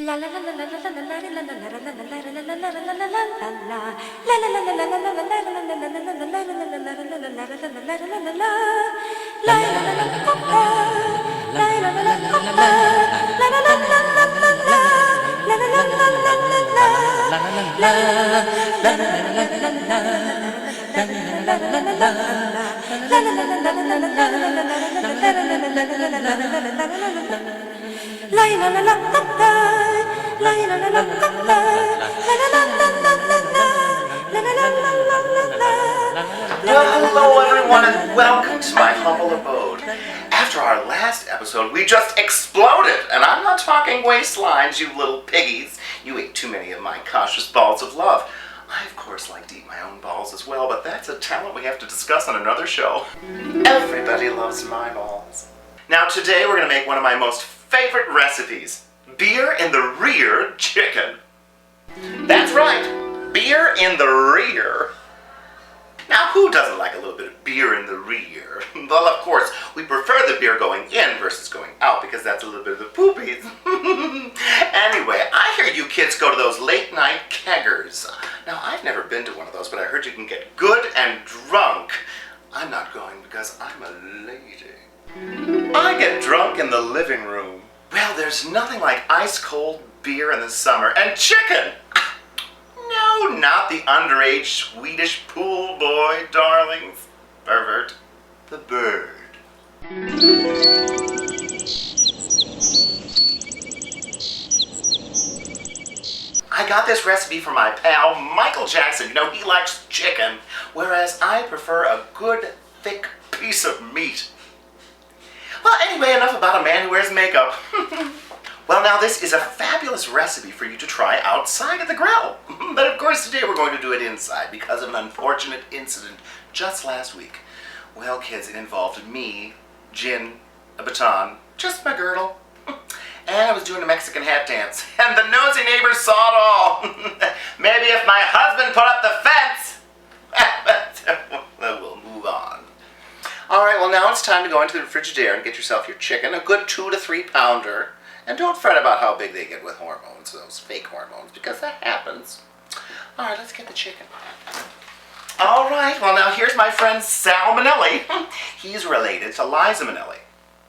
Well, hello everyone and welcome to my humble abode. After our last episode, we just exploded, and I'm not talking waistlines, you little piggies. You ate too many of my Kasha's balls of love. I, of course, like to eat my own balls as well, but that's a talent we have to discuss on another show. Everybody loves my balls. Now today we're going to make one of my most favorite recipes, beer in the rear chicken. That's right, beer in the rear. Now, who doesn't like a little bit of beer in the rear? Well, of course, we prefer the beer going in versus going out because that's a little bit of the poopies. Anyway, I hear you kids go to those late night keggers. Now, I've never been to one of those, but I heard you can get good and drunk. I'm not going because I'm a lady. I get drunk in the living room. Well, there's nothing like ice cold beer in the summer and chicken. No, not the underage Swedish pool boy, darlings. Pervert. The bird. I got this recipe from my pal Michael Jackson. You know, he likes chicken, whereas I prefer a good, thick piece of meat. Well, anyway, enough about a man who wears makeup. Well, now this is a fabulous recipe for you to try outside of the grill. But of course today we're going to do it inside because of an unfortunate incident just last week. Well, kids, it involved me, gin, a baton, just my girdle, and I was doing a Mexican hat dance. And the nosy neighbors saw it all. Maybe if my husband put up the fence. We'll move on. Alright, well now it's time to go into the Frigidaire and get yourself your chicken, a good 2 to 3 pounder. And don't fret about how big they get with hormones, those fake hormones, because that happens. All right, let's get the chicken. All right, well now here's my friend Sal Minnelli. He's related to Liza Minnelli.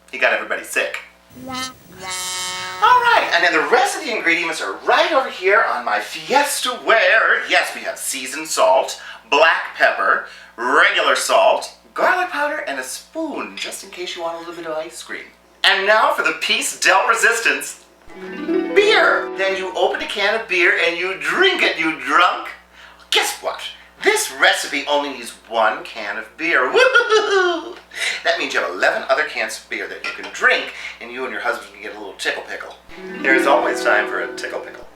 He got everybody sick. All right, and then the rest of the ingredients are right over here on my Fiesta ware. Yes, we have seasoned salt, black pepper, regular salt, garlic powder, and a spoon, just in case you want a little bit of ice cream. And now for the piece del resistance, beer. Then you open a can of beer and you drink it, you drunk. Guess what? This recipe only needs 1 can of beer. Woo-hoo-hoo-hoo! That means you have 11 other cans of beer that you can drink, and you and your husband can get a little tickle pickle. There's always time for a tickle pickle.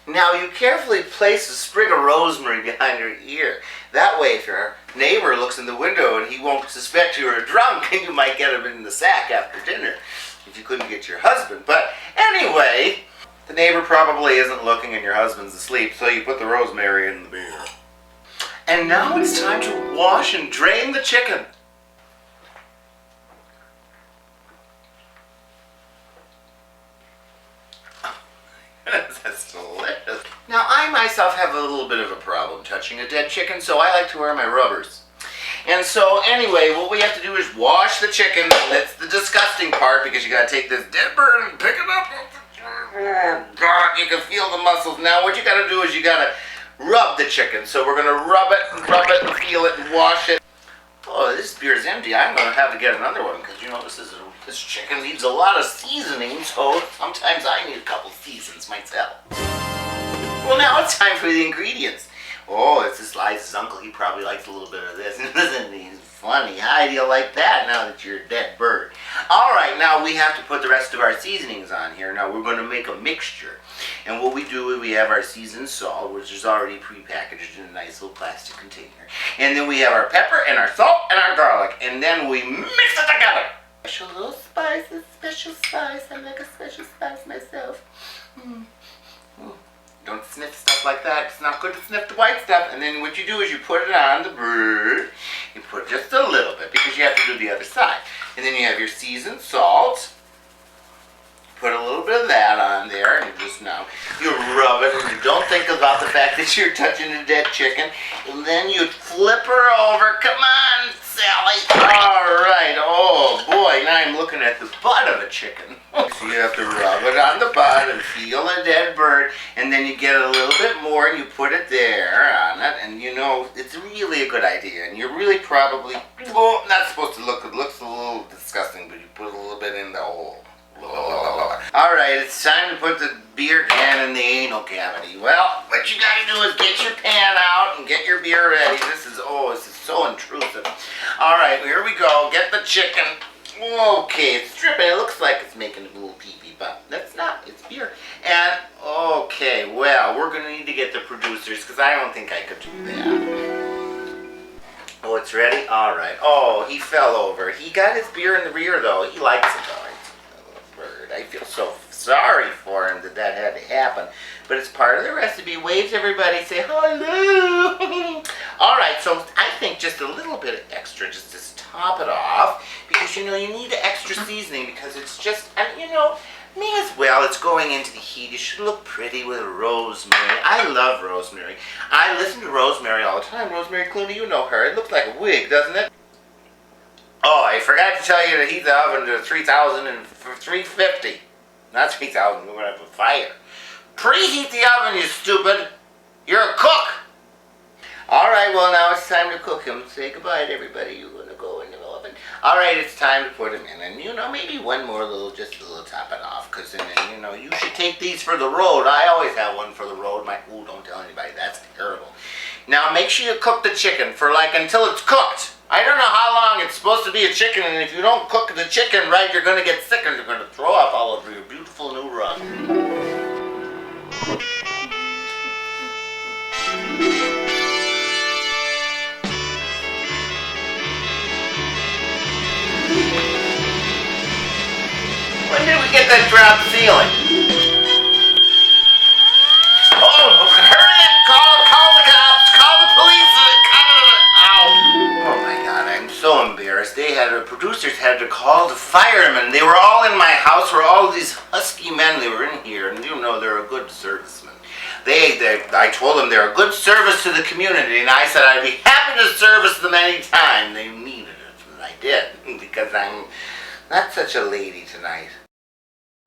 Now you carefully place a sprig of rosemary behind your ear. That way if your neighbor looks in the window and he won't suspect you're drunk and you might get him in the sack after dinner if you couldn't get your husband. But anyway, the neighbor probably isn't looking and your husband's asleep, so you put the rosemary in the beer. And now it's time to wash and drain the chicken. That's delicious. Now, I myself have a little bit of a problem touching a dead chicken, so I like to wear my rubbers. And so, anyway, what we have to do is wash the chicken. That's the disgusting part, because you gotta take this dead bird and pick it up. Oh, God, you can feel the muscles. Now, what you gotta do is you gotta rub the chicken. So we're gonna rub it and feel it and wash it. Oh, this beer is empty. I'm gonna have to get another one, because, you know, this chicken needs a lot of seasoning, so sometimes I need a couple seasons myself. Well, now it's time for the ingredients. Oh, it's this Liza's uncle. He probably likes a little bit of this. Isn't he funny? How do you like that now that you're a dead bird? All right, now we have to put the rest of our seasonings on here. Now we're going to make a mixture. And what we do is we have our seasoned salt, which is already prepackaged in a nice little plastic container. And then we have our pepper and our salt and our garlic. And then we mix it together. Special little spices, special spice. I make a special spice myself. Don't sniff stuff like that. It's not good to sniff the white stuff. And then what you do is you put it on the bird. You put just a little bit because you have to do the other side. And then you have your seasoned salt. Put a little bit of that on there. just now. You rub it and you don't think about the fact that you're touching a dead chicken. And then you flip her over. Come on, Sally. All right. Oh, boy. Now I'm looking at the butt of a chicken. So you have to rub it on the butt and feel a dead bird. And then you get a little bit more and you put it there on it. And you know, it's really a good idea. And you're really probably, oh, not supposed to look. It looks a little disgusting, but you put a little bit in the hole. All right, it's time to put the beer can in the anal cavity. Well, what you gotta do is get your pan out and get your beer ready. This is so intrusive. All right, here we go. Get the chicken. Okay, it's dripping. It looks like it's making a little pee-pee, but that's not. It's beer. And, okay, well, we're gonna need to get the producers because I don't think I could do that. Oh, it's ready? All right. Oh, he fell over. He got his beer in the rear, though. He likes it, though. Bird. I feel so sorry for him that had to happen. But it's part of the recipe. Wave to everybody. Say hello. All right, so I think just a little bit of extra just to top it off. Because, you know, you need the extra seasoning because it's just, you know, may as well. It's going into the heat. It should look pretty with rosemary. I love rosemary. I listen to Rosemary all the time. Rosemary Clooney, you know her. It looks like a wig, doesn't it? Oh, I forgot to tell you to heat the oven to 3,000 and 350. Not 3,000, we're going to have a fire. Preheat the oven, you stupid. You're a cook. All right, well, now it's time to cook him. Say goodbye to everybody. You're going to go in the oven. All right, it's time to put him in. And, you know, maybe one more just a little top it off. Because, you know, you should take these for the road. I always have one for the road. Ooh, don't tell anybody. That's terrible. Now, make sure you cook the chicken for, until it's cooked. I don't know how long it's supposed to be a chicken, and if you don't cook the chicken right, you're going to get sick and you're going to throw up all over your beautiful new rug. When did we get that drop ceiling? Oh, hurry up! Call the cops! Call the police! Oh my God, I'm so embarrassed. The producers had to call the firemen. They were all in my house, were all these husky men. They were in here, and you know they're a good serviceman. I told them they're a good service to the community, and I said I'd be happy to service them anytime they needed it, and I did, because I'm not such a lady tonight.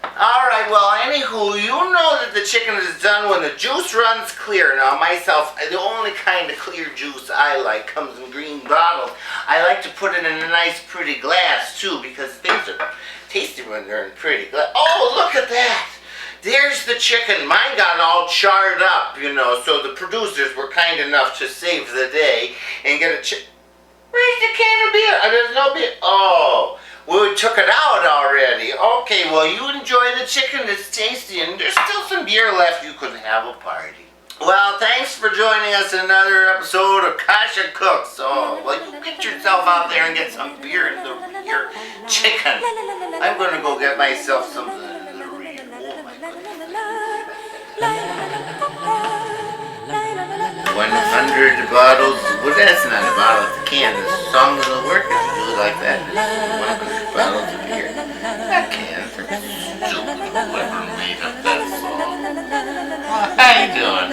Alright, well, anywho, you know that the chicken is done when the juice runs clear. Now, myself, the only kind of clear juice I like comes in green bottles. I like to put it in a nice, pretty glass, too, because things are tasty when they're in pretty glass. Oh, look at that! There's the chicken. Mine got all charred up, you know, so the producers were kind enough to save the day and get a chicken. Where's the can of beer? There's no beer. Oh. We took it out already. Okay, well, you enjoy the chicken. It's tasty, and there's still some beer left. You could have a party. Well, thanks for joining us in another episode of Kasha Cooks. Oh, well, you get yourself out there and get some beer in your chicken. I'm going to go get myself something in the real. Oh, my goodness. 100 bottles. Well, that's not a bottle, it's a can. The song doesn't work if you do it like that. 100 bottles of beer. Not cans. Stupid. Whoever made up that song. How you doing?